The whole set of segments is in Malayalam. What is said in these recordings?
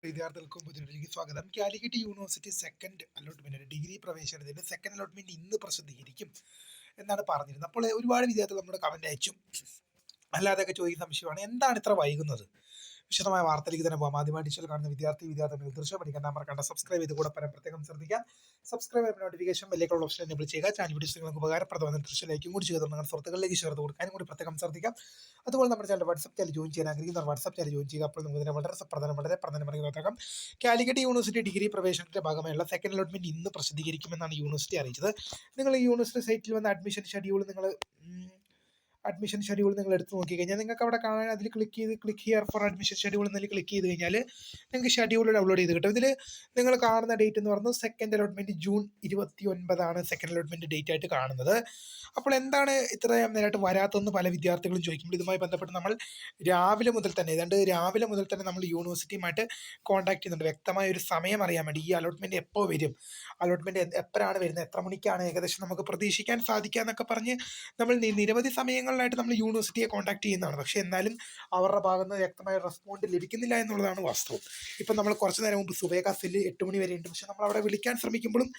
വിദ്യാർത്ഥികൾക്കും പുതിയൊരു സ്വാഗതം. Calicut university second allotment degree പ്രവേശനത്തിന്റെ സെക്കൻഡ് അലോട്ട്മെന്റ് ഇന്ന് പ്രസിദ്ധീകരിക്കും എന്നാണ് പറഞ്ഞിരുന്നത്. അപ്പോൾ ഒരുപാട് വിദ്യാർത്ഥികൾ നമ്മുടെ കമന്റ് അയച്ചു. അല്ലാതെയൊക്കെ ചോദിക്കുന്ന സംശയമാണ്, എന്താണ് ഇത്ര വൈകുന്നത്? വിശദമായ വാർത്തയിലേക്ക് തന്നെ പോകാം. ആദ്യമായി ഡിജിറ്റൽ കാണുന്ന വിദ്യാർത്ഥികൾ ദൃശ്യം പഠിക്കാൻ മറക്കണ്ട, സബ്സ്ക്രൈബ് ചെയ്ത് കൂടെ പ്രത്യേകം ശ്രദ്ധിക്കാം. സബ്സ്ക്രൈബ് നോട്ടിഫിക്കേഷൻ ബെല്ലേക്കുള്ള ഓപ്ഷൻ എനേബിൾ ചെയ്യുക. ചാനൽ വീഡിയോസ് നിങ്ങൾക്ക് ഉപകാരപ്രദമായ ദൃശ്യത്തിലേക്കും കൂടി ചെയ്ത് നിങ്ങളുടെ സുഹൃത്തുക്കളിലേക്ക് ഷെയർ കൊടുക്കാനും കൂടി പ്രത്യേകം ശ്രദ്ധിക്കാം. അതുപോലെ നമ്മുടെ ചാനൽ വാട്സ്ആപ്പ് ചാനൽ ജോയിൻ ചെയ്യാൻ ആഗ്രഹിക്കുന്നവർ വാട്സ്ആപ്പ് ചാനൽ ജോയിൻ ചെയ്യുക. അപ്പോൾ നമുക്ക് ഇതിനെ വളരെ പ്രധാനപ്പെട്ട കാലിക്കറ്റ് യൂണിവേഴ്സിറ്റി ഡിഗ്രി പ്രവേശനത്തിന്റെ ഭാഗമായുള്ള സെക്കൻഡ് അലോട്ട്മെന്റ് ഇന്ന് പ്രസിദ്ധീകരിക്കുമെന്നാണ് യൂണിവേഴ്സിറ്റി അറിയിച്ചത്. നിങ്ങൾ ഈ യൂണിവേഴ്സിറ്റി സൈറ്റിൽ വന്ന അഡ്മിഷൻ ഷെഡ്യൂൾ നിങ്ങൾ എടുത്ത് നോക്കിക്കഴിഞ്ഞാൽ നിങ്ങൾക്ക് അവിടെ കാണാൻ അതിൽ click here for admission schedule എന്നതിൽ ക്ലിക്ക് ചെയ്ത് കഴിഞ്ഞാൽ നിങ്ങൾക്ക് ഷെഡ്യൂൾ ഡൗൺലോഡ് ചെയ്ത് കിട്ടും. ഇതിൽ നിങ്ങൾ കാണുന്ന ഡേറ്റ് എന്ന് പറയുന്നത് second allotment June 29 second allotment date ആയിട്ട് കാണുന്നത്. അപ്പോൾ എന്താണ് ഇത്രയും നേരമായിട്ട് വരാത്തതെന്ന് പല വിദ്യാർത്ഥികളും ചോദിക്കുമ്പോൾ ഇതുമായി ബന്ധപ്പെട്ട് നമ്മൾ രാവിലെ മുതൽ തന്നെ നമ്മൾ യൂണിവേഴ്സിറ്റിയുമായിട്ട് കോൺടാക്ട് ചെയ്യുന്നുണ്ട്. വ്യക്തമായ ഒരു സമയം അറിയാൻ വേണ്ടി, ഈ അലോട്ട്മെന്റ് എപ്പോൾ വരും, അലോട്ട്മെന്റ് എപ്പോഴാണ് വരുന്നത്, എത്ര മണിക്കാണ് ഏകദേശം നമുക്ക് പ്രതീക്ഷിക്കാൻ സാധിക്കുക എന്നൊക്കെ പറഞ്ഞ് നമ്മൾ നിരവധി സമയങ്ങളിലായിട്ട് നമ്മൾ യൂണിവേഴ്സിറ്റിയെ കോൺടാക്ട് ചെയ്യുന്നതാണ്. പക്ഷേ എന്നാലും അവരുടെ ഭാഗത്ത് നിന്ന് വ്യക്തമായ റെസ്പോണ്ട് ലഭിക്കുന്നില്ല എന്നുള്ളതാണ് വാസ്തവം. ഇപ്പം നമ്മൾ കുറച്ച് നേരം മുമ്പ് സുബേഖ സെല്ല് 8 മണി വരെ ഉണ്ട്, പക്ഷെ നമ്മൾ അവിടെ വിളിക്കാൻ ശ്രമിക്കുമ്പോഴും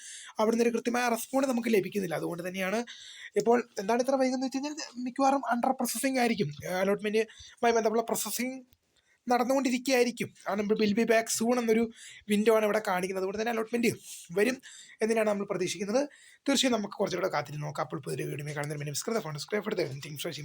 അവിടുന്ന് ഒരു കൃത്യമായ റെസ്പോണ്ട് നമുക്ക് ലഭിക്കുന്നില്ല. അതുകൊണ്ട് തന്നെയാണ് ഇപ്പോൾ എന്താണ് ഇത്ര വൈകുന്നത് വെച്ച് കഴിഞ്ഞാൽ മിക്കവാറും അണ്ടർ പ്രോസസ്സിംഗ് ആയിരിക്കും. അലോട്ട്മെന്റുമായി ബന്ധപ്പെട്ട പ്രോസസ്സിംഗ് നടന്നുകൊണ്ടിരിക്കുകയായിരിക്കും. കാരണം വിൽ ബി ബാക്ക് സൂൺ എന്നൊരു വിൻഡോ ആണ് ഇവിടെ കാണിക്കുന്നത്. അതുകൊണ്ട് തന്നെ അലോട്ട്മെന്റ് വരും എന്നതിനാണ് നമ്മൾ പ്രതീക്ഷിക്കുന്നത്. തീർച്ചയായും നമുക്ക് കുറച്ചുകൂടെ കാത്തിരുന്ന് നോക്കാം. അപ്പോൾ പുതിയ വീഡിയോ കാണുന്നതിന്